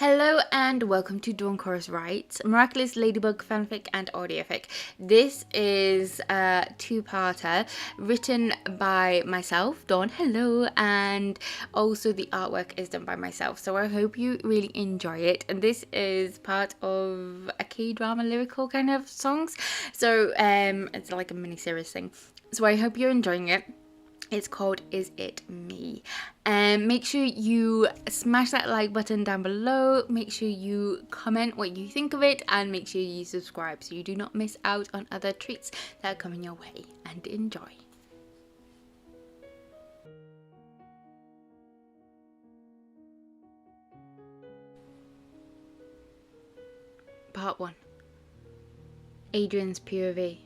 Hello and welcome to Dawn Chorus Writes, Miraculous Ladybug fanfic and audiofic. This is a two-parter written by myself, Dawn, hello, and also the artwork is done by myself. So I hope you really enjoy it. And this is part of a K-drama lyrical kind of songs. So it's like a mini-series thing. So I hope you're enjoying it. It's called Is It Me? And make sure you smash that like button down below. Make sure you comment what you think of it and make sure you subscribe so you do not miss out on other treats that are coming your way. And enjoy. Part 1. Adrien's POV.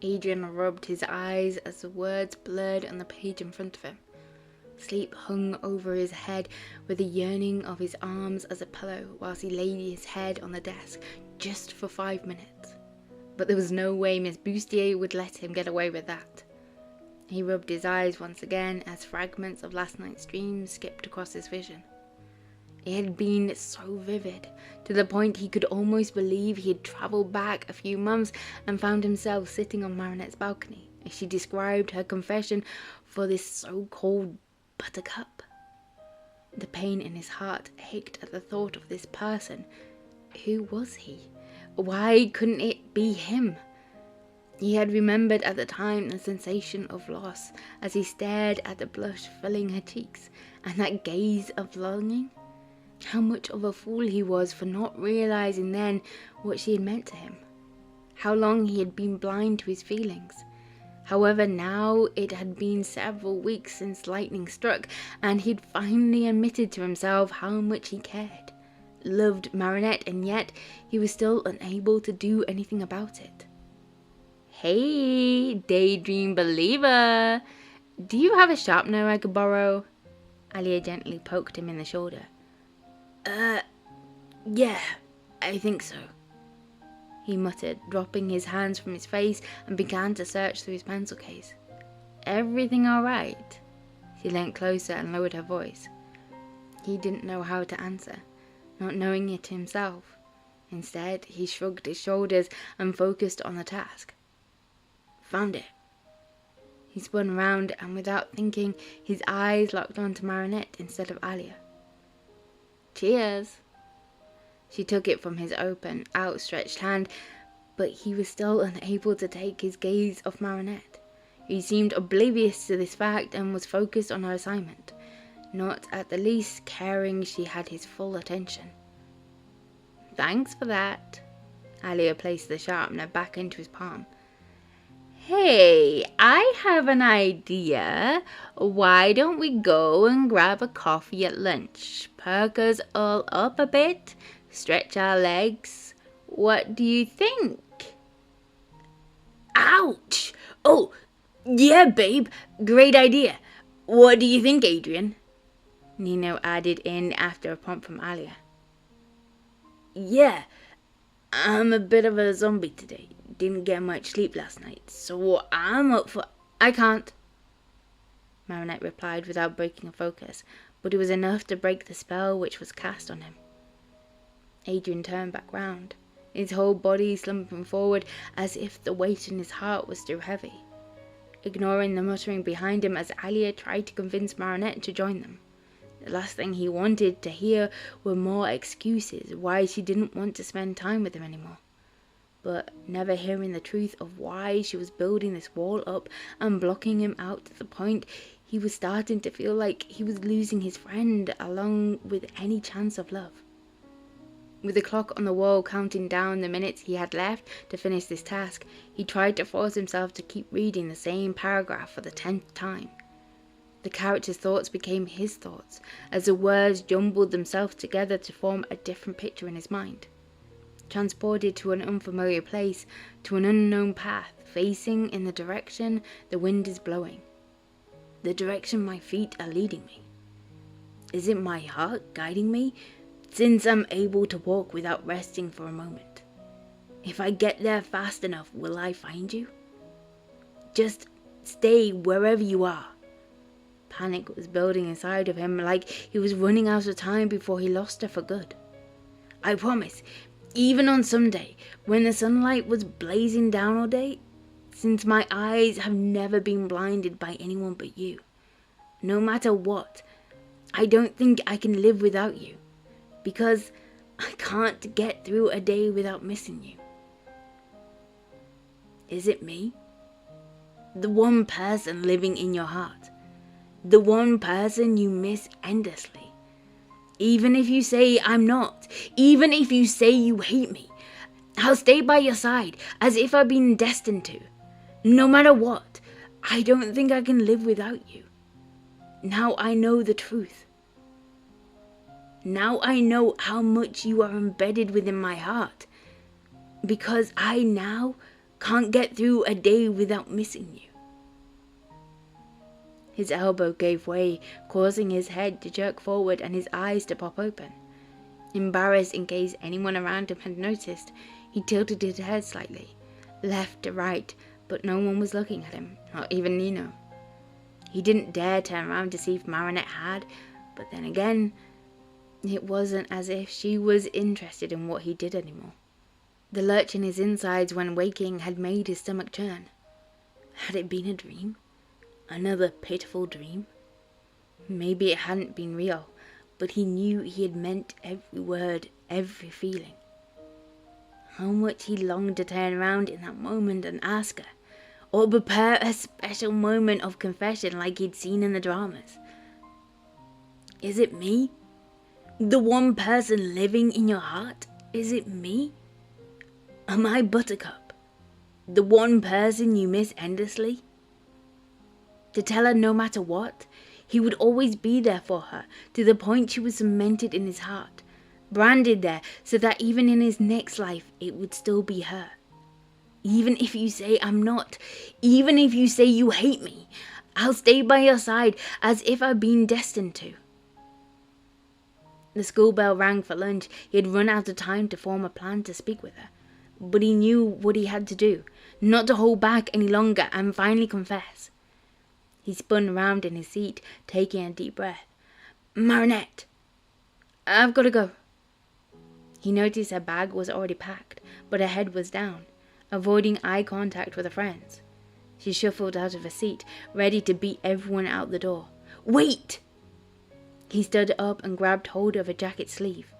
Adrien rubbed his eyes as the words blurred on the page in front of him. Sleep hung over his head with the yearning of his arms as a pillow whilst he laid his head on the desk just for 5 minutes. But there was no way Miss Bustier would let him get away with that. He rubbed his eyes once again as fragments of last night's dream skipped across his vision. It had been so vivid, to the point he could almost believe he had travelled back a few months and found himself sitting on Marinette's balcony as she described her confession for this so-called buttercup. The pain in his heart ached at the thought of this person. Who was he? Why couldn't it be him? He had remembered at the time the sensation of loss as he stared at the blush filling her cheeks and that gaze of longing. How much of a fool he was for not realizing then what she had meant to him. How long he had been blind to his feelings. However, now it had been several weeks since lightning struck, and he'd finally admitted to himself how much he cared, loved Marinette, and yet he was still unable to do anything about it. Hey, daydream believer, do you have a sharpener I could borrow? Alia gently poked him in the shoulder. Yeah, I think so, he muttered, dropping his hands from his face and began to search through his pencil case. Everything all right? She leant closer and lowered her voice. He didn't know how to answer, not knowing it himself. Instead, he shrugged his shoulders and focused on the task. Found it. He spun round and without thinking, his eyes locked onto Marinette instead of Alia. Cheers. She took it from his open, outstretched hand, but he was still unable to take his gaze off Marinette. He seemed oblivious to this fact and was focused on her assignment, not at the least caring she had his full attention. Thanks for that. Alia placed the sharpener back into his palm. Hey, I have an idea. Why don't we go and grab a coffee at lunch? Perk us all up a bit, stretch our legs. What do you think? Ouch! Oh, yeah, babe. Great idea. What do you think, Adrien? Nino added in after a prompt from Alia. Yeah, I'm a bit of a zombie today. Didn't get much sleep last night, so I'm up for... I can't, Marinette replied without breaking focus, but it was enough to break the spell which was cast on him. Adrien turned back round, his whole body slumping forward as if the weight in his heart was too heavy, ignoring the muttering behind him as Alia tried to convince Marinette to join them. The last thing he wanted to hear were more excuses why she didn't want to spend time with him anymore. But never hearing the truth of why she was building this wall up and blocking him out to the point he was starting to feel like he was losing his friend along with any chance of love. With the clock on the wall counting down the minutes he had left to finish this task, he tried to force himself to keep reading the same paragraph for the 10th time. The character's thoughts became his thoughts as the words jumbled themselves together to form a different picture in his mind. Transported to an unfamiliar place, to an unknown path, facing in the direction the wind is blowing. The direction my feet are leading me. Is it my heart guiding me, since I'm able to walk without resting for a moment? If I get there fast enough, will I find you? Just stay wherever you are. Panic was building inside of him, like he was running out of time before he lost her for good. I promise, even on some day, when the sunlight was blazing down all day, since my eyes have never been blinded by anyone but you, no matter what, I don't think I can live without you, because I can't get through a day without missing you. Is it me? The one person living in your heart. The one person you miss endlessly. Even if you say I'm not, even if you say you hate me, I'll stay by your side as if I've been destined to. No matter what, I don't think I can live without you. Now I know the truth. Now I know how much you are embedded within my heart, because I now can't get through a day without missing you. His elbow gave way, causing his head to jerk forward and his eyes to pop open. Embarrassed in case anyone around him had noticed, he tilted his head slightly, left to right, but no one was looking at him, not even Nino. He didn't dare turn around to see if Marinette had, but then again, it wasn't as if she was interested in what he did anymore. The lurch in his insides when waking had made his stomach churn. Had it been a dream? Another pitiful dream? Maybe it hadn't been real, but he knew he had meant every word, every feeling. How much he longed to turn around in that moment and ask her, or prepare a special moment of confession like he'd seen in the dramas. Is it me? The one person living in your heart? Is it me? Am I Buttercup? The one person you miss endlessly? To tell her no matter what, he would always be there for her, to the point she was cemented in his heart, branded there so that even in his next life it would still be her. Even if you say I'm not, even if you say you hate me, I'll stay by your side as if I've been destined to. The school bell rang for lunch. He had run out of time to form a plan to speak with her, but he knew what he had to do, not to hold back any longer and finally confess. He spun around in his seat, taking a deep breath. Marinette, I've got to go. He noticed her bag was already packed, but her head was down, avoiding eye contact with her friends. She shuffled out of her seat, ready to beat everyone out the door. Wait! He stood up and grabbed hold of her jacket sleeve,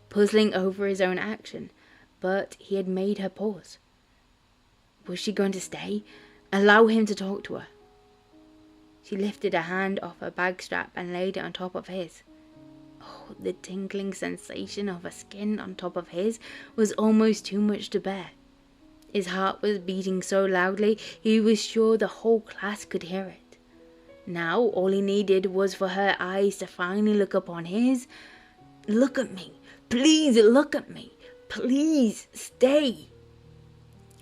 puzzling over his own action, but he had made her pause. Was she going to stay? Allow him to talk to her? She lifted her hand off her bag strap and laid it on top of his. Oh, the tingling sensation of her skin on top of his was almost too much to bear. His heart was beating so loudly he was sure the whole class could hear it. Now all he needed was for her eyes to finally look upon his. Look at me. Please look at me. Please stay.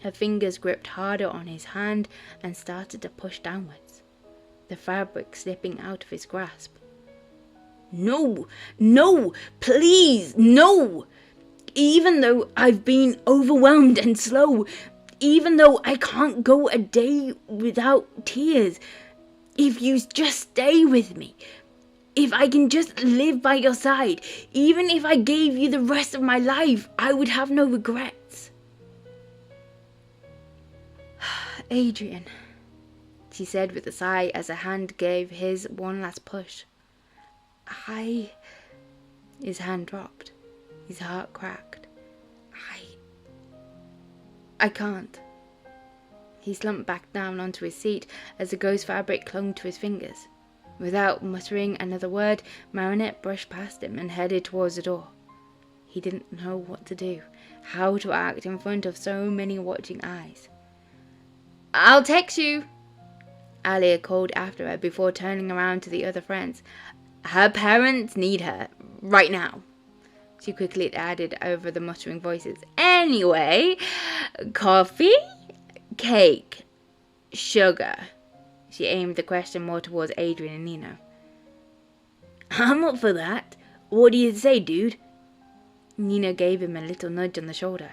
Her fingers gripped harder on his hand and started to push downwards, the fabric slipping out of his grasp. No, no, please, no! Even though I've been overwhelmed and slow, even though I can't go a day without tears, if you just stay with me, if I can just live by your side, even if I gave you the rest of my life, I would have no regrets. Adrien, she said with a sigh as her hand gave his one last push. His hand dropped. His heart cracked. I can't. He slumped back down onto his seat as the ghost fabric clung to his fingers. Without muttering another word, Marinette brushed past him and headed towards the door. He didn't know what to do, how to act in front of so many watching eyes. I'll text you, Alia called after her before turning around to the other friends. Her parents need her, right now, she quickly added over the muttering voices. Anyway, coffee? Cake? Sugar? She aimed the question more towards Adrien and Nino. I'm up for that. What do you say, dude? Nino gave him a little nudge on the shoulder.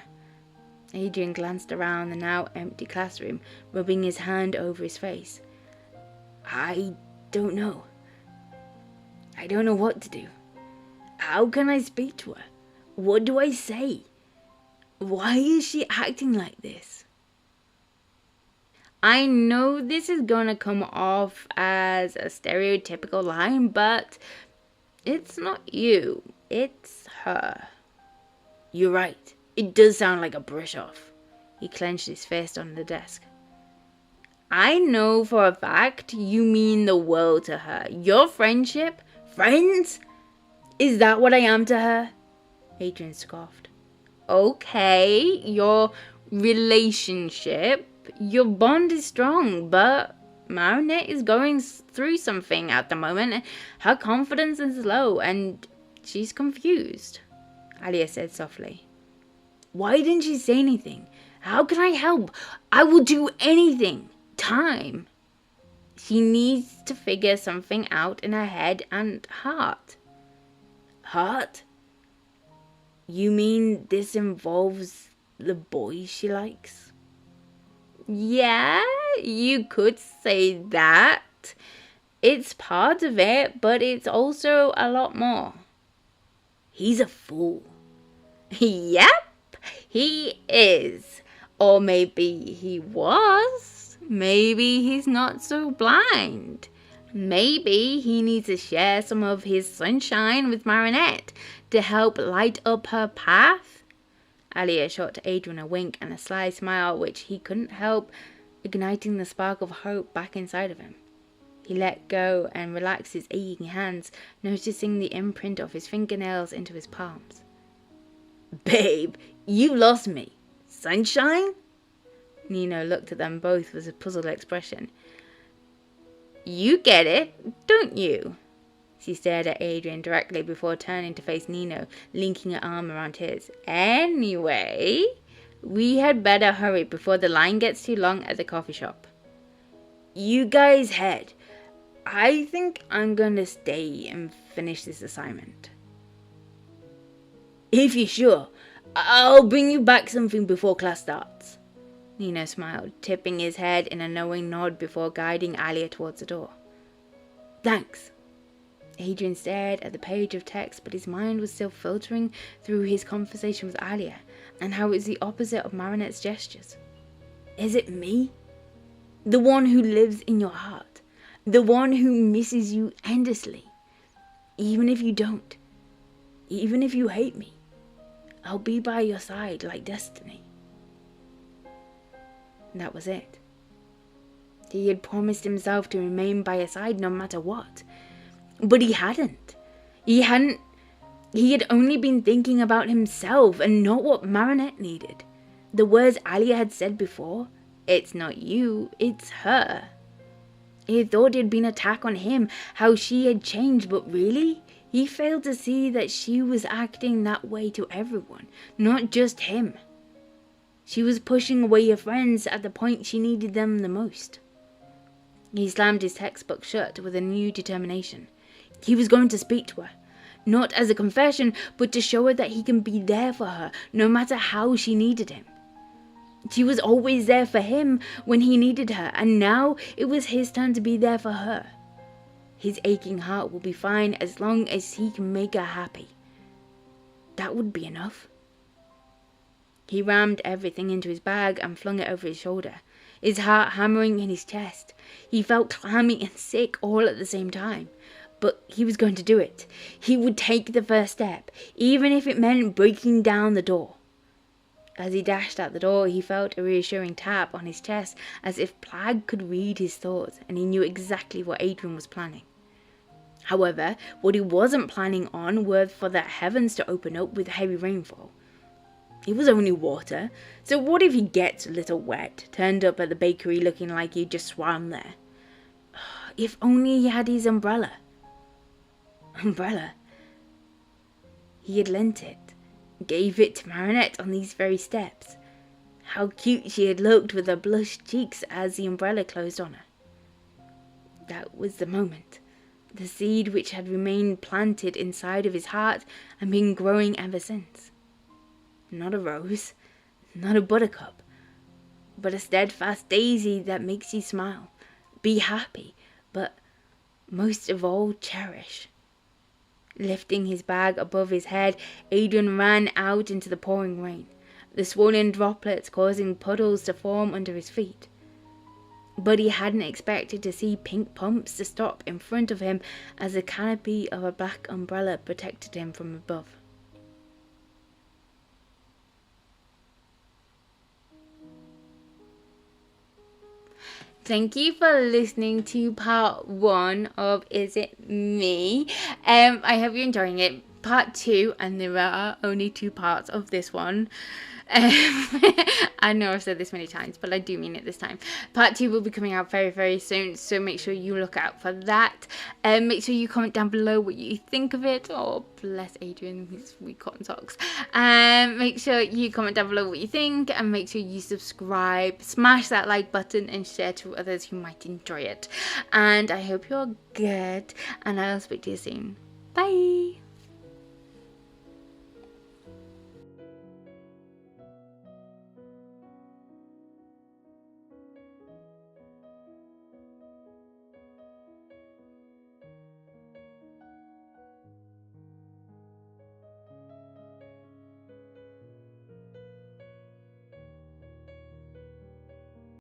Adrien glanced around the now empty classroom, rubbing his hand over his face. I don't know. I don't know what to do. How can I speak to her? What do I say? Why is she acting like this? I know this is gonna come off as a stereotypical line, but it's not you, it's her. You're right, it does sound like a brush off. He clenched his fist on the desk. I know for a fact you mean the world to her. Your friendship? Friends? Is that what I am to her? Adrien scoffed. Okay, your relationship, your bond is strong, but Marinette is going through something at the moment. Her confidence is low and she's confused, Alia said softly. Why didn't she say anything? How can I help? I will do anything. Time. She needs to figure something out in her head and heart. Heart? You mean this involves the boys she likes? Yeah, you could say that. It's part of it, but it's also a lot more. He's a fool. Yep, he is. Or maybe he was. Maybe he's not so blind. Maybe he needs to share some of his sunshine with Marinette to help light up her path. Alia shot Adrien a wink and a sly smile which he couldn't help igniting the spark of hope back inside of him. He let go and relaxed his aching hands, noticing the imprint of his fingernails into his palms. Babe, you lost me. Sunshine? Nino looked at them both with a puzzled expression. You get it, don't you? She stared at Adrien directly before turning to face Nino, linking her arm around his. Anyway, we had better hurry before the line gets too long at the coffee shop. You guys head. I think I'm gonna stay and finish this assignment. If you're sure, I'll bring you back something before class starts. Nino smiled, tipping his head in a knowing nod before guiding Alia towards the door. Thanks. Adrien stared at the page of text, but his mind was still filtering through his conversation with Alia and how it was the opposite of Marinette's gestures. Is it me? The one who lives in your heart. The one who misses you endlessly. Even if you don't. Even if you hate me. I'll be by your side like destiny. And that was it. He had promised himself to remain by her side no matter what. But he hadn't. He had only been thinking about himself and not what Marinette needed. The words Alia had said before, it's not you, it's her. He thought it had been an attack on him, how she had changed, but really, he failed to see that she was acting that way to everyone, not just him. She was pushing away her friends at the point she needed them the most. He slammed his textbook shut with a new determination. He was going to speak to her, not as a confession, but to show her that he can be there for her, no matter how she needed him. She was always there for him when he needed her, and now it was his turn to be there for her. His aching heart will be fine as long as he can make her happy. That would be enough. He rammed everything into his bag and flung it over his shoulder, his heart hammering in his chest. He felt clammy and sick all at the same time. But he was going to do it. He would take the first step, even if it meant breaking down the door. As he dashed out the door, he felt a reassuring tap on his chest, as if Plague could read his thoughts, and he knew exactly what Adrien was planning. However, what he wasn't planning on were for the heavens to open up with heavy rainfall. It was only water, so what if he gets a little wet, turned up at the bakery looking like he just swam there? If only he had his umbrella. Umbrella. He had lent it, gave it to Marinette on these very steps. How cute she had looked with her blushed cheeks as the umbrella closed on her. That was the moment. The seed which had remained planted inside of his heart and been growing ever since. Not a rose, not a buttercup, but a steadfast daisy that makes you smile, be happy, but most of all cherish. Lifting his bag above his head, Adrien ran out into the pouring rain, the swollen droplets causing puddles to form under his feet. But he hadn't expected to see pink pumps to stop in front of him as the canopy of a black umbrella protected him from above. Thank you for listening to part 1 of Is It Me? I hope you're enjoying it. Part 2, and there are only 2 parts of this one. I know I've said this many times, but I do mean it this time. Part 2 will be coming out very, very soon, so make sure you look out for that. Make sure you comment down below what you think of it. Oh, bless Adrien, his sweet cotton socks. Make sure you comment down below what you think, and make sure you subscribe, smash that like button, and share to others who might enjoy it. And I hope you're good, and I'll speak to you soon. Bye!